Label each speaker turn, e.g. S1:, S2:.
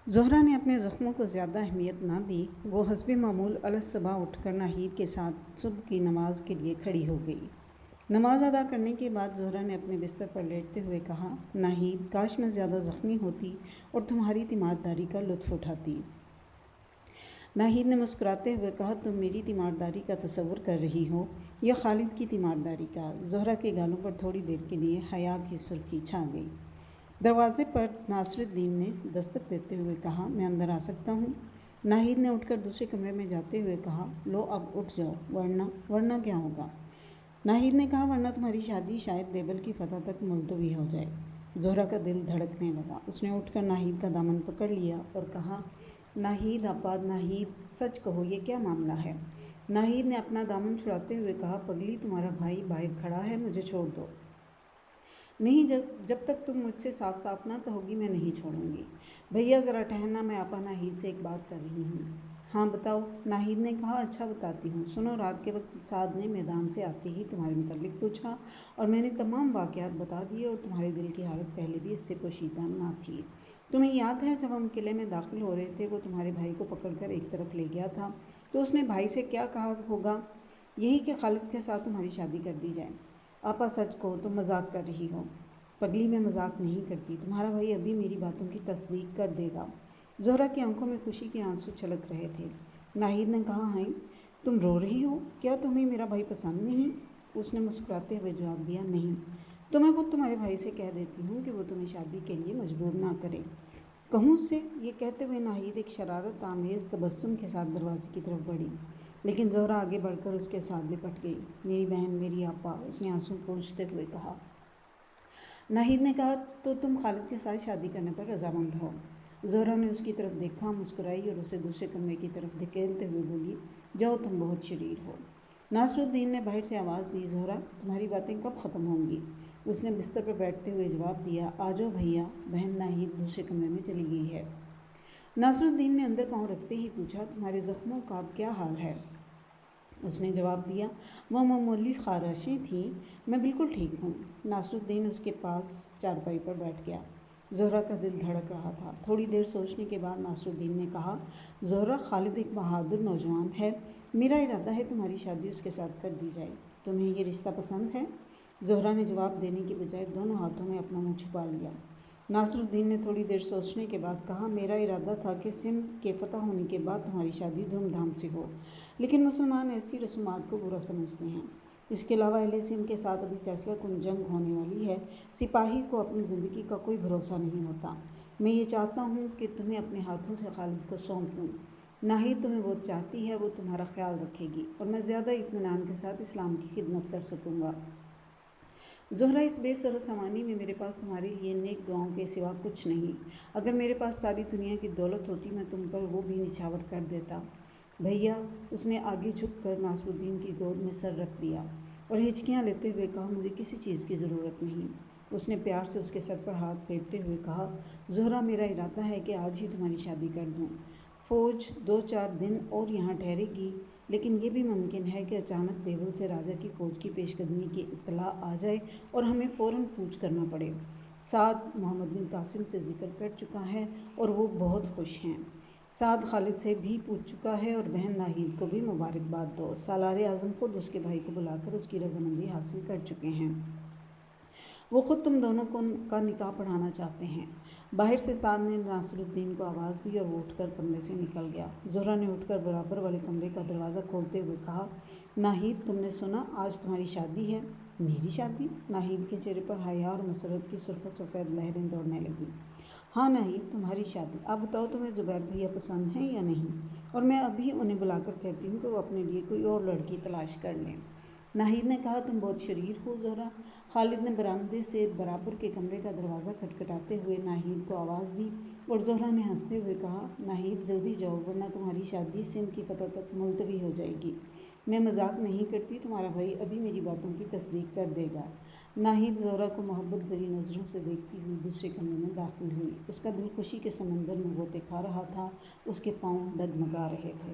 S1: زہرا نے اپنے زخموں کو زیادہ اہمیت نہ دی۔ وہ حسب معمول الصبح اٹھ کر ناہید کے ساتھ صبح کی نماز کے لیے کھڑی ہو گئی۔ نماز ادا کرنے کے بعد زہرا نے اپنے بستر پر لیٹتے ہوئے کہا، ناہید، کاش میں زیادہ زخمی ہوتی اور تمہاری تیمارداری کا لطف اٹھاتی۔ ناہید نے مسکراتے ہوئے کہا، تم میری تیمارداری کا تصور کر رہی ہو یا خالد کی تیمارداری کا؟ زہرا کے گالوں پر تھوڑی دیر کے لیے حیا کی سرخی چھا گئی۔ دروازے پر ناصر الدین نے دستک دیتے ہوئے کہا، میں اندر آ سکتا ہوں؟ ناہید نے اٹھ کر دوسرے کمرے میں جاتے ہوئے کہا، لو اب اٹھ جاؤ، ورنہ کیا ہوگا؟ ناہید نے کہا، ورنہ تمہاری شادی شاید دیبل کی فتح تک ملتوی ہو جائے۔ زہرا کا دل دھڑکنے لگا۔ اس نے اٹھ کر ناہید کا دامن پکڑ لیا اور کہا، ناہید آپا، ناہید، سچ کہو، یہ کیا معاملہ ہے؟ ناہید نے اپنا دامن چھڑاتے ہوئے کہا، پگلی، تمہارا بھائی باہر کھڑا ہے، مجھے چھوڑ دو۔ نہیں، جب تک تم مجھ سے صاف صاف نہ کہو گی میں نہیں چھوڑوں گی۔ بھیا ذرا ٹہلنا، میں آپا ناہید سے ایک بات کر رہی ہوں۔ ہاں بتاؤ، ناہید نے کہا، اچھا بتاتی ہوں۔ سنو، رات کے وقت سعد نے میدان سے آتے ہی تمہارے متعلق پوچھا اور میں نے تمام واقعات بتا دیے اور تمہارے دل کی حالت پہلے بھی اس سے پوشیدہ نہ تھی۔ تمہیں یاد ہے جب ہم قلعے میں داخل ہو رہے تھے، وہ تمہارے بھائی کو پکڑ کر ایک طرف لے گیا تھا تو اس نے بھائی سے کیا کہا ہوگا؟ یہی کہ خالد کے ساتھ تمہاری شادی کر دی جائے۔ آپا سچ کہو، تم مذاق کر رہی ہو۔ پگلی، میں مذاق نہیں کرتی، تمہارا بھائی ابھی میری باتوں کی تصدیق کر دے گا۔ زہرا کی آنکھوں میں خوشی کے آنسو چھلک رہے تھے۔ ناہید نے کہا، ہائے، تم رو رہی ہو؟ کیا تمہیں میرا بھائی پسند نہیں؟ اس نے مسکراتے ہوئے جواب دیا، نہیں، تو میں خود تمہارے بھائی سے کہہ دیتی ہوں کہ وہ تمہیں شادی کے لیے مجبور نہ کرے۔ کہوں سے؟ یہ کہتے ہوئے ناہید ایک شرارت آمیز تبسم کے ساتھ دروازے کی طرف بڑھی، لیکن زہرا آگے بڑھ کر اس کے ساتھ لپٹ گئی۔ میری بہن، میری آپا، اس نے آنسو پونچھتے ہوئے کہا۔ ناہید نے کہا، تو تم خالد کے ساتھ شادی کرنے پر رضامند ہو؟ زہرا نے اس کی طرف دیکھا، مسکرائی اور اسے دوسرے کمرے کی طرف دھکیلتے ہوئے بولی، جاؤ، تم بہت شریر ہو۔ ناصر الدین نے باہر سے آواز دی، زہرا، تمہاری باتیں کب ختم ہوں گی؟ اس نے بستر پر بیٹھتے ہوئے جواب دیا، آ جاؤ بھیا، بہن ناہید دوسرے کمرے میں چلی گئی ہے۔ ناصر الدین نے اندر پاؤں رکھتے ہی پوچھا، تمہارے زخموں کا اب کیا حال ہے؟ اس نے جواب دیا، وہ معمولی خارشیں تھیں، میں بالکل ٹھیک ہوں۔ ناصر الدین اس کے پاس چارپائی پر بیٹھ گیا۔ زہرا کا دل دھڑک رہا تھا۔ تھوڑی دیر سوچنے کے بعد ناصر الدین نے کہا، زہرا، خالد ایک بہادر نوجوان ہے، میرا ارادہ ہے تمہاری شادی اس کے ساتھ کر دی جائے۔ تمہیں یہ رشتہ پسند ہے؟ زہرا نے جواب دینے کی بجائے دونوں ہاتھوں میں اپنا منہ چھپا لیا۔ ناصر الدین نے تھوڑی دیر سوچنے کے بعد کہا، میرا ارادہ تھا کہ سندھ کے فتح ہونے کے بعد تمہاری شادی دھوم دھام سے ہو، لیکن مسلمان ایسی رسومات کو برا سمجھتے ہیں۔ اس کے علاوہ اہل سندھ کے ساتھ ابھی فیصلہ کن جنگ ہونے والی ہے، سپاہی کو اپنی زندگی کا کوئی بھروسہ نہیں ہوتا۔ میں یہ چاہتا ہوں کہ تمہیں اپنے ہاتھوں سے خالد کو سونپ دوں۔ ناہید تمہیں بہت چاہتی ہے، وہ تمہارا خیال رکھے گی اور میں زیادہ اطمینان کے ساتھ اسلام کی خدمت کر سکوں گا۔ زہرا، اس بے سر و سامانی میں میرے پاس تمہارے لیے نیک دعاؤں کے سوا کچھ نہیں۔ اگر میرے پاس ساری دنیا کی دولت ہوتی میں تم پر وہ بھی نچھاور کر دیتا۔ بھیا، اس نے آگے جھک کر ناصر الدین کی گود میں سر رکھ دیا اور ہچکیاں لیتے ہوئے کہا، مجھے کسی چیز کی ضرورت نہیں۔ اس نے پیار سے اس کے سر پر ہاتھ پھیرتے ہوئے کہا، زہرا، میرا ارادہ ہے کہ آج ہی تمہاری شادی کر دوں۔ فوج 2-4 دن اور یہاں ٹھہرے گی، لیکن یہ بھی ممکن ہے کہ اچانک دیول سے راجا کی فوج کی پیش قدمی کی اطلاع آ جائے اور ہمیں فوراً کوچ کرنا پڑے۔ سعد محمد بن قاسم سے ذکر کر چکا ہے اور وہ بہت خوش ہیں۔ سعد خالد سے بھی پوچھ چکا ہے اور بہن ناہید کو بھی مبارکباد دو۔ سالار اعظم خود اس کے بھائی کو بلا کر اس کی رضامندی حاصل کر چکے ہیں۔ وہ خود تم دونوں کا نکاح پڑھانا چاہتے ہیں۔ باہر سے سعد نے ناصر الدین کو آواز دی اور وہ اٹھ کر کمرے سے نکل گیا۔ زہرا نے اٹھ کر برابر والے کمرے کا دروازہ کھولتے ہوئے کہا، ناہید، تم نے سنا، آج تمہاری شادی ہے؟ میری شادی؟ ناہید کے چہرے پر حیا اور مسرت کی سرخ و سفید لہریں دوڑنے لگیں۔ ہاں ناہید، تمہاری شادی۔ اب بتاؤ، تمہیں زبیر بھیا پسند ہیں یا نہیں؟ اور میں ابھی انہیں بلا کر کہتی ہوں کہ وہ اپنے لیے کوئی اور لڑکی تلاش کر لیں۔ ناہید نے کہا، تم بہت شریر ہو زہرا۔ خالد نے برآمدے سے برابر کے کمرے کا دروازہ کھٹکھٹاتے ہوئے ناہید کو آواز دی اور زہرا نے ہنستے ہوئے کہا، ناہید، جلدی جاؤ ورنہ تمہاری شادی سندھ کی فتح تک ملتوی ہو جائے گی۔ میں مذاق نہیں کرتی، تمہارا بھائی ابھی میری باتوں کی تصدیق کر دے گا۔ ناہید زہرا کو محبت بھری نظروں سے دیکھتی ہوئی دوسرے کمرے میں داخل ہوئی۔ اس کا دل خوشی کے سمندر میں غوطے کھا رہا تھا، اس کے پاؤں ڈگمگا رہے تھے۔